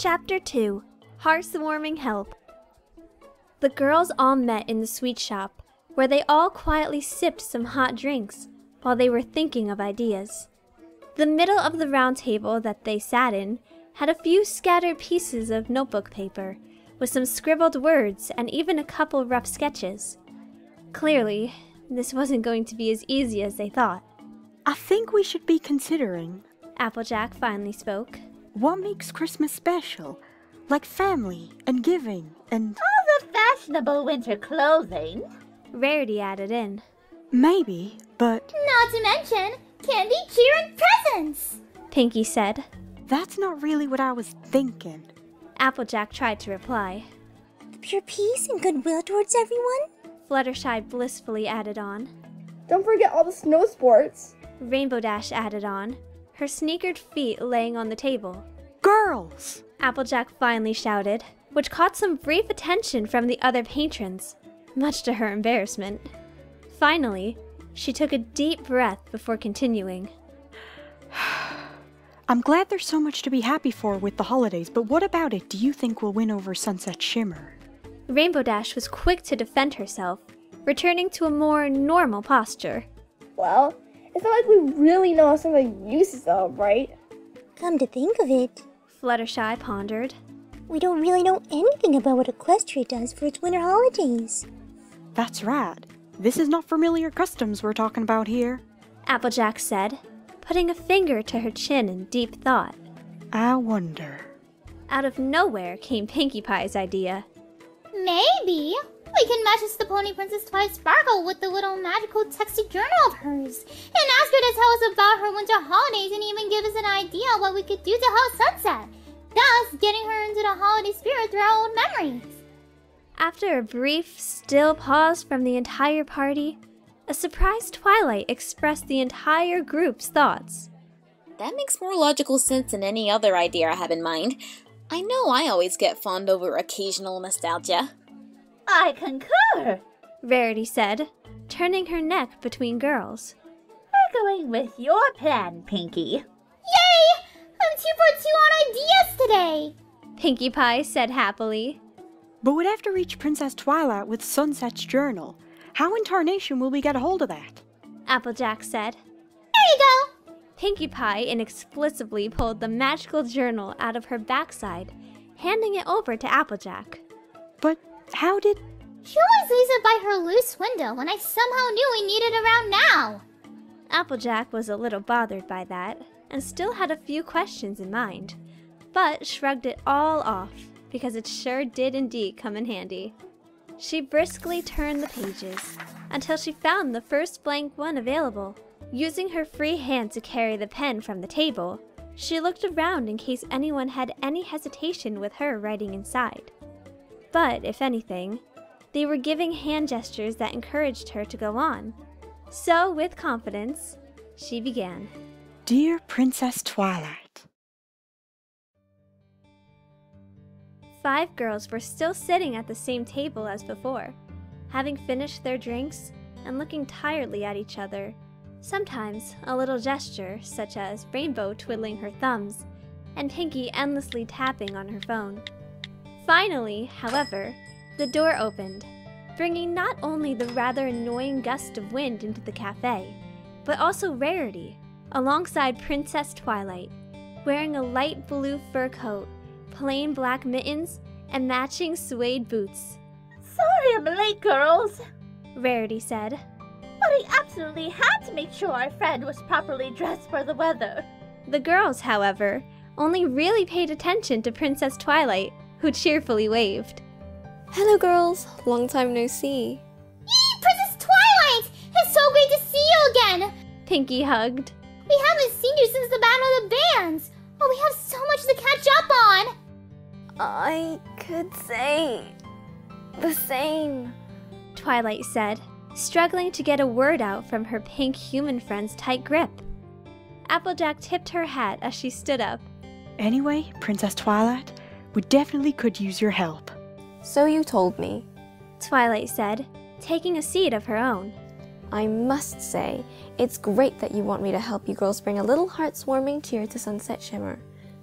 Chapter 2, Heartwarming Help. The girls all met in the sweet shop, where they all quietly sipped some hot drinks while they were thinking of ideas. The middle of the round table that they sat in had a few scattered pieces of notebook paper, with some scribbled words and even a couple rough sketches. Clearly, this wasn't going to be as easy as they thought. I think we should be considering, AppleJack finally spoke, what makes Christmas special? Like family and giving and... all the fashionable winter clothing. Rarity added in. Maybe, but... not to mention candy, cheer, and presents, Pinkie said. That's not really what I was thinking. AppleJack tried to reply. Pure peace and goodwill towards everyone? Fluttershy blissfully added on. Don't forget all the snow sports. Rainbow Dash added on, her sneakered feet laying on the table. Girls! AppleJack finally shouted, which caught some brief attention from the other patrons, much to her embarrassment. Finally, she took a deep breath before continuing. I'm glad there's so much to be happy for with the holidays, but what about it do you think will win over Sunset Shimmer? Rainbow Dash was quick to defend herself, returning to a more normal posture. Well, it's not like we really know something uses of, right? Come to think of it, Fluttershy pondered. we don't really know anything about what Equestria does for its winter holidays. That's right. This is not familiar customs we're talking about here. AppleJack said, putting a finger to her chin in deep thought. I wonder. Out of nowhere came Pinkie Pie's idea. maybe we can match the Pony Princess Twilight Sparkle with the little magical texty journal of hers and ask her to tell us about her winter holidays and even give us an idea what we could do to help Sunset, thus getting her into the holiday spirit through our old memories. After a brief, still pause from the entire party, a surprised Twilight expressed the entire group's thoughts. That makes more logical sense than any other idea I have in mind. I know I always get fond over occasional nostalgia. I concur. Rarity said, turning her neck between girls. We're going with your plan, Pinkie. Yay! I'm 2 for 2 on ideas today! Pinkie Pie said happily. But we'd have to reach Princess Twilight with Sunset's journal. How in tarnation will we get a hold of that? AppleJack said. There you go! Pinkie Pie inexplicably pulled the magical journal out of her backside, handing it over to AppleJack. But how did... She always leaves it by her loose window when I somehow knew we needed it around now. AppleJack was a little bothered by that, and still had a few questions in mind, but shrugged it all off, because it sure did indeed come in handy. She briskly turned the pages, until she found the first blank one available. Using her free hand to carry the pen from the table, she looked around in case anyone had any hesitation with her writing inside. But, if anything, they were giving hand gestures that encouraged her to go on. So, with confidence, she began. Dear Princess Twilight. 5 girls were still sitting at the same table as before, having finished their drinks and looking tiredly at each other. Sometimes a little gesture, such as Rainbow twiddling her thumbs and Pinkie endlessly tapping on her phone. Finally, however, the door opened, bringing not only the rather annoying gust of wind into the cafe, but also Rarity, alongside Princess Twilight, wearing a light blue fur coat, plain black mittens, and matching suede boots. Sorry I'm late, girls, Rarity said. but I absolutely had to make sure our friend was properly dressed for the weather. The girls, however, only really paid attention to Princess Twilight, who cheerfully waved. Hello girls, long time no see. Yee, Princess Twilight! It's so great to see you again! Pinkie hugged. We haven't seen you since the Battle of the Bands! Oh, we have so much to catch up on! I could say the same, Twilight said, struggling to get a word out from her pink human friend's tight grip. AppleJack tipped her hat as she stood up. Anyway, Princess Twilight, we definitely could use your help. So you told me. Twilight said, taking a seat of her own. I must say, it's great that you want me to help you girls bring a little heartwarming cheer to Sunset Shimmer.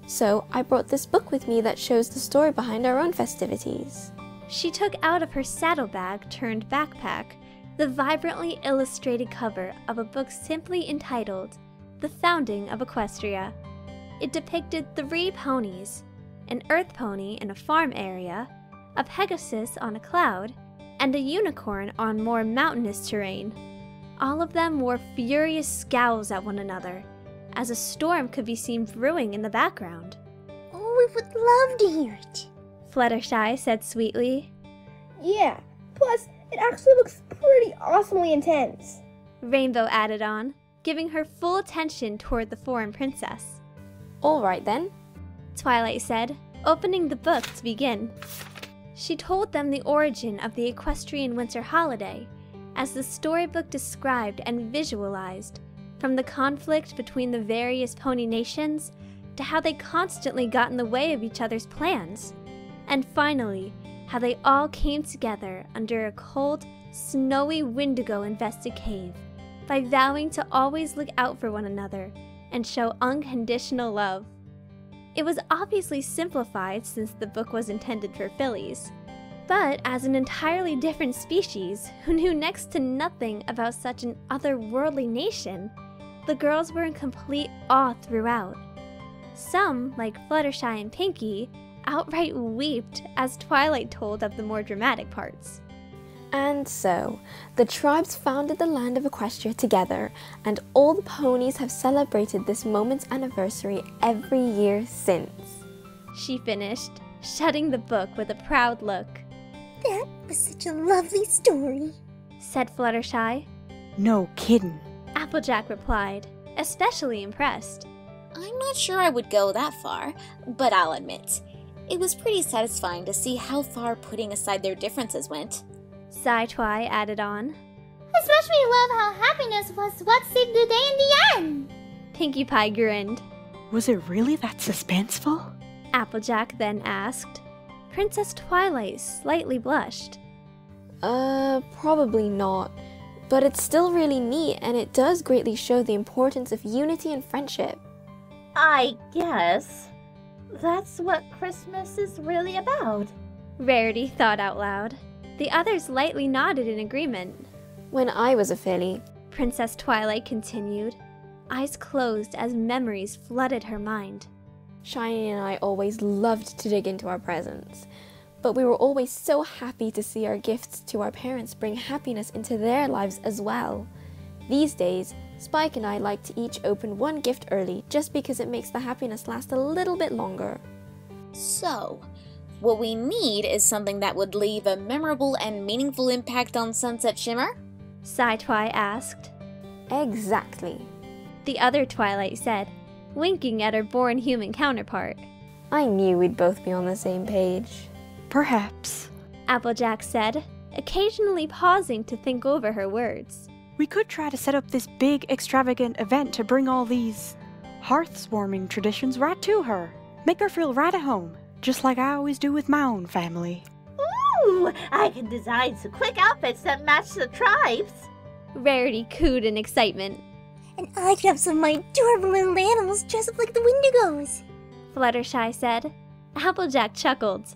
So I brought this book with me that shows the story behind our own festivities. She took out of her saddlebag turned backpack the vibrantly illustrated cover of a book simply entitled The Founding of Equestria. It depicted 3 ponies, an earth pony in a farm area, a Pegasus on a cloud, and a unicorn on more mountainous terrain. All of them wore furious scowls at one another, as a storm could be seen brewing in the background. Oh, we would love to hear it. Fluttershy said sweetly. Yeah, plus it actually looks pretty awesomely intense. Rainbow added on, giving her full attention toward the foreign princess. Alright then. Twilight said, opening the book to begin. She told them the origin of the equestrian winter holiday, as the storybook described and visualized, from the conflict between the various pony nations to how they constantly got in the way of each other's plans, and finally, how they all came together under a cold, snowy Wendigo-infested cave by vowing to always look out for one another and show unconditional love. It was obviously simplified since the book was intended for fillies, but as an entirely different species who knew next to nothing about such an otherworldly nation, the girls were in complete awe throughout. Some, like Fluttershy and Pinkie, outright wept as Twilight told of the more dramatic parts. And so, the tribes founded the land of Equestria together, and all the ponies have celebrated this moment's anniversary every year since. She finished, shutting the book with a proud look. That was such a lovely story, said Fluttershy. No kidding. AppleJack replied, especially impressed. I'm not sure I would go that far, but I'll admit, it was pretty satisfying to see how far putting aside their differences went. Sci-Twi added on. Especially love how happiness was what saved the day in the end. Pinkie Pie grinned. Was it really that suspenseful? AppleJack then asked. Princess Twilight slightly blushed. Probably not. But it's still really neat, and it does greatly show the importance of unity and friendship. I guess that's what Christmas is really about. Rarity thought out loud. The others lightly nodded in agreement. When I was a filly, Princess Twilight continued, eyes closed as memories flooded her mind. Shiny and I always loved to dig into our presents, but we were always so happy to see our gifts to our parents bring happiness into their lives as well. These days, Spike and I like to each open one gift early just because it makes the happiness last a little bit longer. So, what we need is something that would leave a memorable and meaningful impact on Sunset Shimmer? Sci-Twi asked. Exactly. The other Twilight said, winking at her born human counterpart. I knew we'd both be on the same page. Perhaps. AppleJack said, occasionally pausing to think over her words. We could try to set up this big, extravagant event to bring all these hearth-warming traditions right to her. Make her feel right at home, just like I always do with my own family. Ooh, I can design some quick outfits that match the tribes. Rarity cooed in excitement. and I could have some of my adorable little animals dress up like the Wendigos. Fluttershy said. AppleJack chuckled.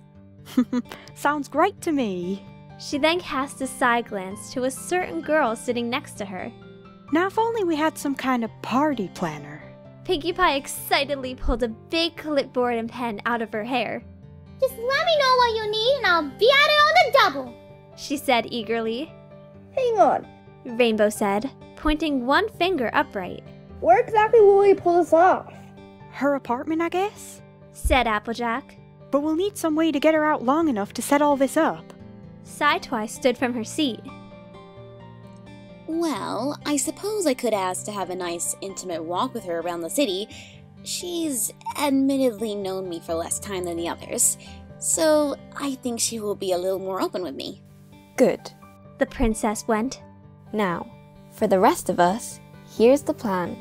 Sounds great to me. She then cast a side glance to a certain girl sitting next to her. Now if only we had some kind of party planner. Pinkie Pie excitedly pulled a big clipboard and pen out of her hair. Just let me know what you need and I'll be at it on the double, She said eagerly. Hang on. Rainbow said, pointing one finger upright. Where exactly will we pull this off? Her apartment, I guess? Said AppleJack. But we'll need some way to get her out long enough to set all this up. Sci-Twi stood from her seat. Well, I suppose I could ask to have a nice, intimate walk with her around the city. She's admittedly known me for less time than the others, so I think she will be a little more open with me. Good. The princess went. Now, for the rest of us, here's the plan.